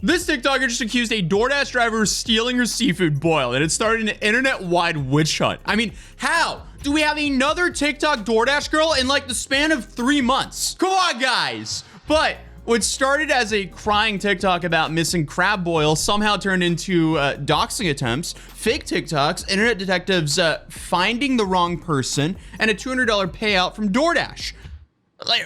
This TikToker just accused a DoorDash driver of stealing her seafood boil, and it started an internet-wide witch hunt. I mean, how do we have another TikTok DoorDash girl in like the span of 3 months? Come on, guys. But what started as a crying TikTok about missing crab boil somehow turned into doxing attempts, fake TikToks, internet detectives finding the wrong person, and a $200 payout from DoorDash. Like,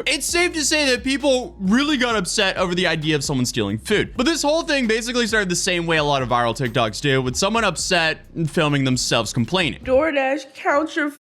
it's safe to say that people really got upset over the idea of someone stealing food. But this whole thing basically started the same way a lot of viral TikToks do, with someone upset and filming themselves complaining. DoorDash counts your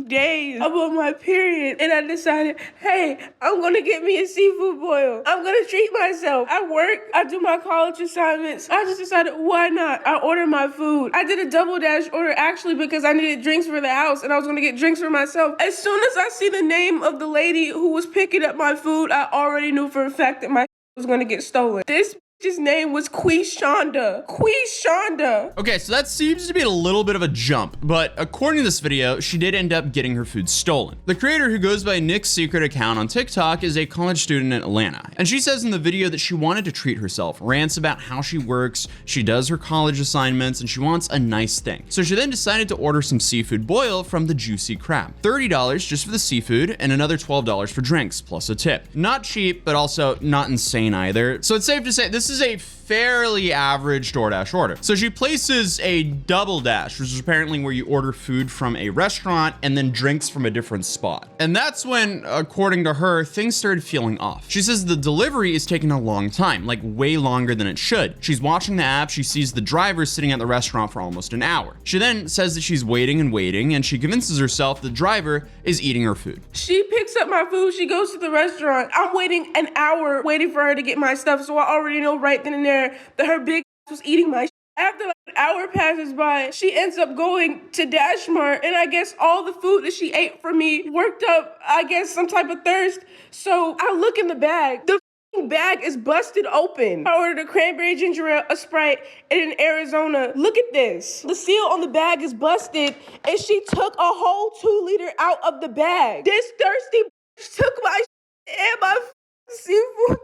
days about my period, and I decided, hey, I'm gonna get me a seafood boil. I'm gonna treat myself. I work, I do my college assignments. I just decided, why not? I ordered my food. I did a DoorDash order actually because I needed drinks for the house, and I was gonna get drinks for myself. As soon as I see the name of the lady who was picking up my food, I already knew for a fact that my was gonna get stolen. This his name was Quishonda. Quishonda. Okay, so that seems to be a little bit of a jump, but according to this video, she did end up getting her food stolen. The creator, who goes by Nick's Secret account on TikTok, is a college student in Atlanta, and she says in the video that she wanted to treat herself, rants about how she works, she does her college assignments, and she wants a nice thing. So she then decided to order some seafood boil from the Juicy Crab. $30 just for the seafood, and another $12 for drinks, plus a tip. Not cheap, but also not insane either. So it's safe to say this is a fairly average DoorDash order. So she places a double dash, which is apparently where you order food from a restaurant and then drinks from a different spot. And that's when, according to her, things started feeling off. She says the delivery is taking a long time, like way longer than it should. She's watching the app, she sees the driver sitting at the restaurant for almost an hour. She then says that she's waiting and waiting, and she convinces herself the driver is eating her food. She picks up my food, she goes to the restaurant. I'm waiting an hour waiting for her to get my stuff, so I already know right then and there that her big was eating my shit. After like an hour passes by, she ends up going to Dash Mart, and I guess all the food that she ate from me worked up, I guess, some type of thirst. So I look in the bag. The bag is busted open. I ordered a cranberry ginger ale, a Sprite, and an Arizona. Look at this. The seal on the bag is busted, and she took a whole 2 liter out of the bag. This thirsty took my and my seafood.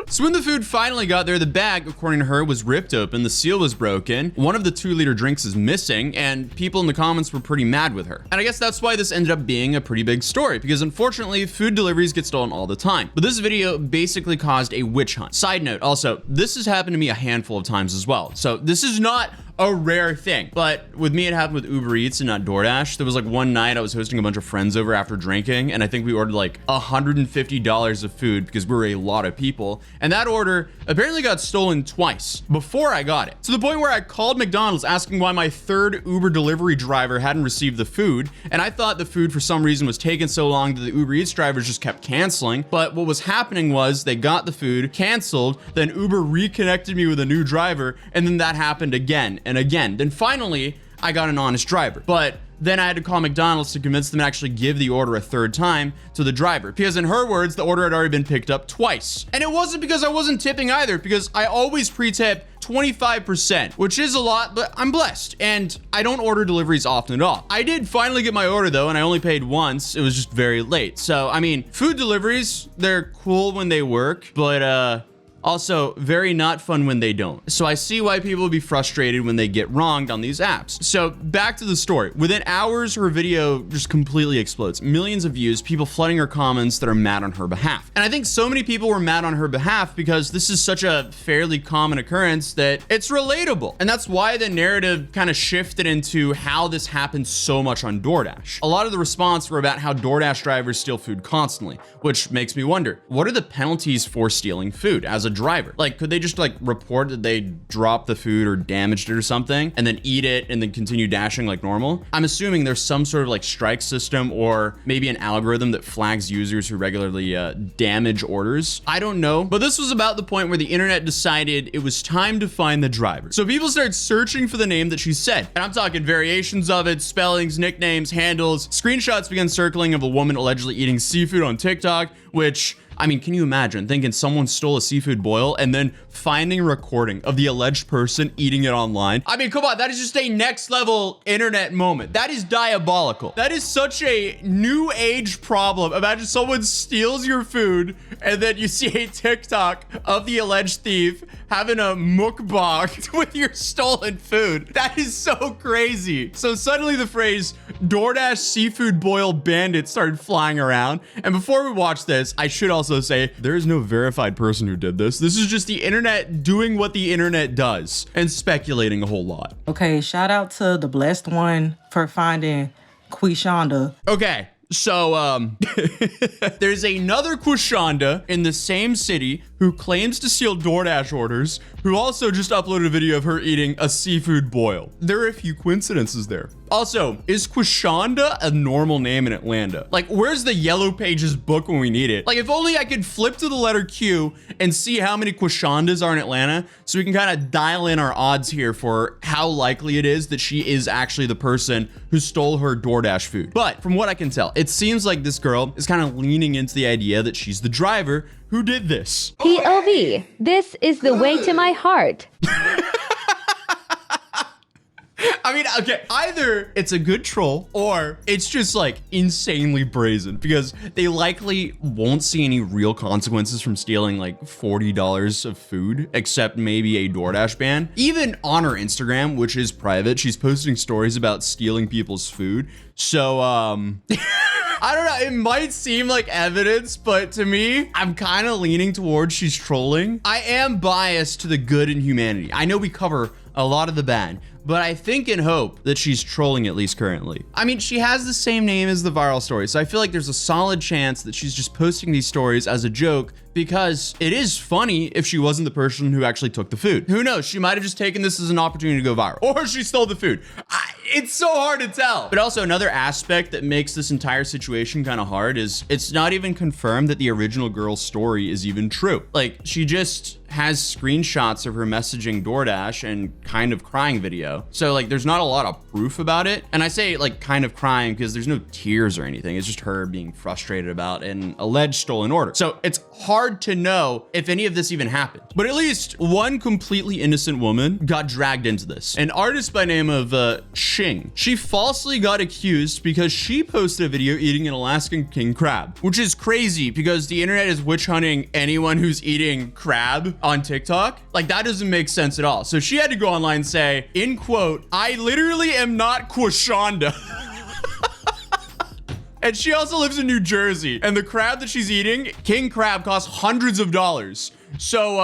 So when the food finally got there, the bag, according to her, was ripped open, the seal was broken, one of the 2 liter drinks is missing, and people in the comments were pretty mad with her. And I guess that's why this ended up being a pretty big story, because unfortunately, food deliveries get stolen all the time. But this video basically caused a witch hunt. Side note, also, this has happened to me a handful of times as well. So this is not a rare thing, but with me, it happened with Uber Eats and not DoorDash. There was like one night I was hosting a bunch of friends over after drinking, and I think we ordered like $150 of food because we were a lot of people, and that order apparently got stolen twice before I got it, to the point where I called McDonald's asking why my third Uber delivery driver hadn't received the food, and I thought the food for some reason was taking so long that the Uber Eats drivers just kept canceling. But what was happening was they got the food, canceled, then Uber reconnected me with a new driver, and then that happened again and again. Then finally, I got an honest driver. But then I had to call McDonald's to convince them to actually give the order a third time to the driver, because in her words, the order had already been picked up twice. And it wasn't because I wasn't tipping either, because I always pre-tip 25%, which is a lot, but I'm blessed, and I don't order deliveries often at all. I did finally get my order though, and I only paid once. It was just very late. So, I mean, food deliveries, they're cool when they work, but also very not fun when they don't. So I see why people would be frustrated when they get wronged on these apps. So back to the story. Within hours, her video just completely explodes. Millions of views, people flooding her comments that are mad on her behalf. And I think so many people were mad on her behalf because this is such a fairly common occurrence that it's relatable. And that's why the narrative kind of shifted into how this happens so much on DoorDash. A lot of the response were about how DoorDash drivers steal food constantly, which makes me wonder, what are the penalties for stealing food as a driver? Like, could they just like report that they dropped the food or damaged it or something and then eat it and then continue dashing like normal? I'm assuming there's some sort of like strike system or maybe an algorithm that flags users who regularly damage orders. I don't know, but this was about the point where the internet decided it was time to find the driver. So people started searching for the name that she said, and I'm talking variations of it, spellings, nicknames, handles. Screenshots began circling of a woman allegedly eating seafood on TikTok, which I mean, can you imagine thinking someone stole a seafood boil and then finding a recording of the alleged person eating it online? I mean, come on, that is just a next level internet moment. That is diabolical. That is such a new age problem. Imagine someone steals your food and then you see a TikTok of the alleged thief having a mukbang with your stolen food. That is so crazy. So suddenly the phrase DoorDash seafood boil bandit started flying around. And before we watch this, I should also say there is no verified person who did this. This is just the internet doing what the internet does and speculating a whole lot. Okay, shout out to the blessed one for finding Quishonda. Okay. So, there's another Quishonda in the same city who claims to steal DoorDash orders, who also just uploaded a video of her eating a seafood boil. There are a few coincidences there. Also, is Quishonda a normal name in Atlanta? Like, where's the Yellow Pages book when we need it? Like, if only I could flip to the letter Q and see how many Quishondas are in Atlanta so we can kind of dial in our odds here for how likely it is that she is actually the person who stole her DoorDash food. But from what I can tell, it seems like this girl is kind of leaning into the idea that she's the driver who did this. POV, this is the way to my heart. I mean, okay, either it's a good troll or it's just like insanely brazen because they likely won't see any real consequences from stealing like $40 of food, except maybe a DoorDash ban. Even on her Instagram, which is private, she's posting stories about stealing people's food. So, I don't know, it might seem like evidence, but to me, I'm kind of leaning towards she's trolling. I am biased to the good in humanity. I know we cover a lot of the bad, but I think and hope that she's trolling at least currently. I mean, she has the same name as the viral story, so I feel like there's a solid chance that she's just posting these stories as a joke because it is funny if she wasn't the person who actually took the food. Who knows? She might have just taken this as an opportunity to go viral, or she stole the food. It's so hard to tell. But also another aspect that makes this entire situation kind of hard is it's not even confirmed that the original girl's story is even true. Like, she just has screenshots of her messaging DoorDash and kind of crying video. So like, there's not a lot of proof about it. And I say like kind of crying because there's no tears or anything. It's just her being frustrated about an alleged stolen order. So it's hard to know if any of this even happened. But at least one completely innocent woman got dragged into this. An artist by name of Shing. She falsely got accused because she posted a video eating an Alaskan king crab, which is crazy because the internet is witch hunting anyone who's eating crab on TikTok. Like, that doesn't make sense at all. So she had to go online and say, in quote, "I literally am not Quishonda." And she also lives in New Jersey. And the crab that she's eating, king crab, costs hundreds of dollars. So,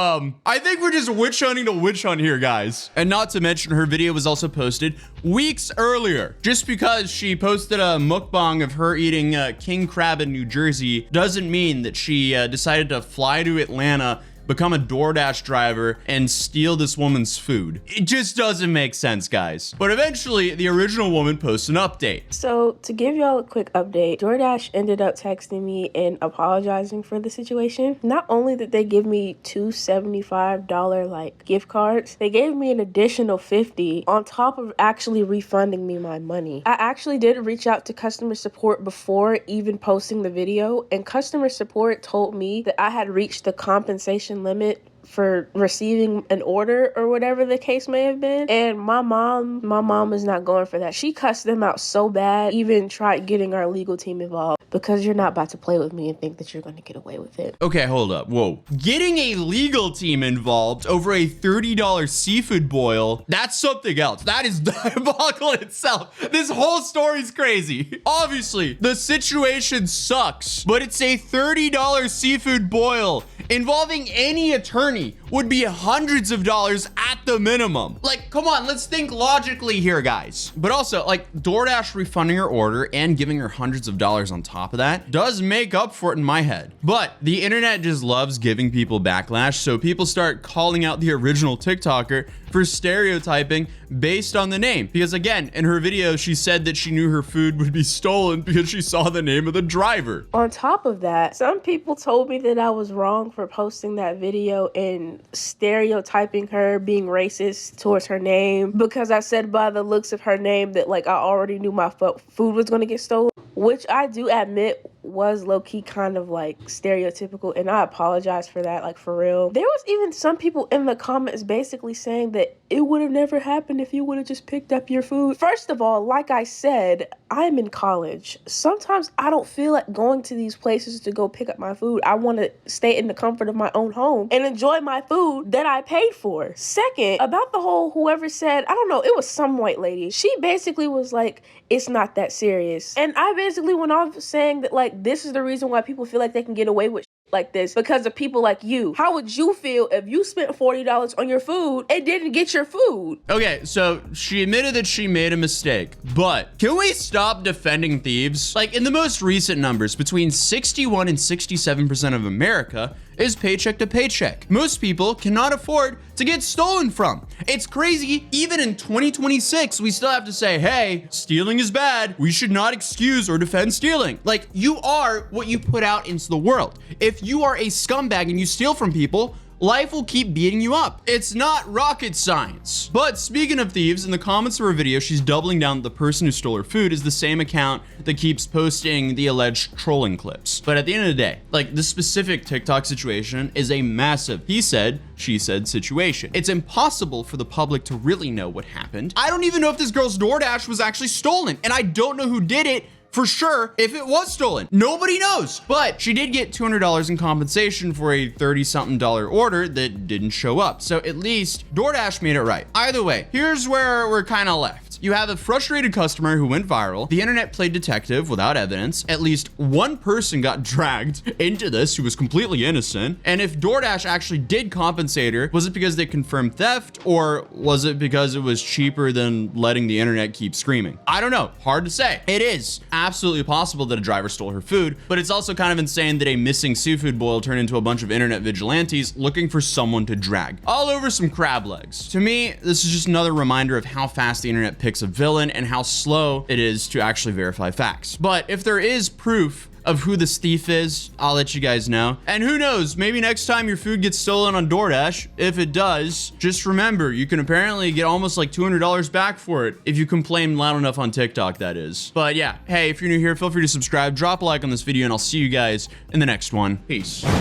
I think we're just witch hunting to witch hunt here, guys. And not to mention, her video was also posted weeks earlier. Just because she posted a mukbang of her eating king crab in New Jersey doesn't mean that she decided to fly to Atlanta, become a DoorDash driver, and steal this woman's food. It just doesn't make sense, guys. But eventually, the original woman posts an update. So to give y'all a quick update, DoorDash ended up texting me and apologizing for the situation. Not only did they give me two $75 like gift cards, they gave me an additional $50 on top of actually refunding me my money. I actually did reach out to customer support before even posting the video, and customer support told me that I had reached the compensation limit for receiving an order or whatever the case may have been. And my mom is not going for that. She cussed them out so bad, even tried getting our legal team involved, because you're not about to play with me and think that you're going to get away with it. Okay, hold up. Whoa. Getting a legal team involved over a $30 seafood boil, that's something else. That is diabolical in itself. This whole story's crazy. Obviously, the situation sucks, but it's a $30 seafood boil. Involving any attorney would be hundreds of dollars at the minimum. Like, come on, let's think logically here, guys. But also, like, DoorDash refunding her order and giving her hundreds of dollars on top of that does make up for it in my head. But the internet just loves giving people backlash, so people start calling out the original TikToker for stereotyping based on the name. Because again, in her video, she said that she knew her food would be stolen because she saw the name of the driver. On top of that, some people told me that I was wrong for posting that video and stereotyping her, being racist towards her name, because I said by the looks of her name that like I already knew my food was going to get stolen, which I do admit was low-key kind of like stereotypical, and I apologize for that, like for real. There was even some people in the comments basically saying that it would have never happened if you would have just picked up your food. First of all, like I said, I'm in college. Sometimes I don't feel like going to these places to go pick up my food. I want to stay in the comfort of my own home and enjoy my food that I paid for. Second, about the whole whoever said, I don't know, it was some white lady. She basically was like, it's not that serious. And I basically went off saying that like, this is the reason why people feel like they can get away with like this because of people like you. How would you feel if you spent $40 on your food and didn't get your food? Okay, so she admitted that she made a mistake, but can we stop defending thieves? Like in the most recent numbers, between 61 and 67% of America is paycheck to paycheck. Most people cannot afford to get stolen from. It's crazy. Even in 2026, we still have to say, hey, stealing is bad. We should not excuse or defend stealing. Like, you are what you put out into the world. If you are a scumbag and you steal from people, life will keep beating you up. It's not rocket science. But speaking of thieves, in the comments of her video, she's doubling down that the person who stole her food is the same account that keeps posting the alleged trolling clips. But at the end of the day, like, this specific TikTok situation is a massive he said, she said situation. It's impossible for the public to really know what happened. I don't even know if this girl's DoorDash was actually stolen, and I don't know who did it for sure if it was stolen. Nobody knows. But she did get $200 in compensation for a $30-something order that didn't show up. So at least DoorDash made it right. Either way, here's where we're kind of left. You have a frustrated customer who went viral. The internet played detective without evidence. At least one person got dragged into this who was completely innocent. And if DoorDash actually did compensate her, was it because they confirmed theft, or was it because it was cheaper than letting the internet keep screaming? I don't know. Hard to say. It is absolutely possible that a driver stole her food, but it's also kind of insane that a missing seafood boil turned into a bunch of internet vigilantes looking for someone to drag all over some crab legs. To me, this is just another reminder of how fast the internet picks a villain and how slow it is to actually verify facts. But if there is proof of who this thief is, I'll let you guys know. And who knows, maybe next time your food gets stolen on DoorDash, if it does, just remember, you can apparently get almost like $200 back for it if you complain loud enough on TikTok, that is. But yeah, hey, if you're new here, feel free to subscribe, drop a like on this video, and I'll see you guys in the next one. Peace.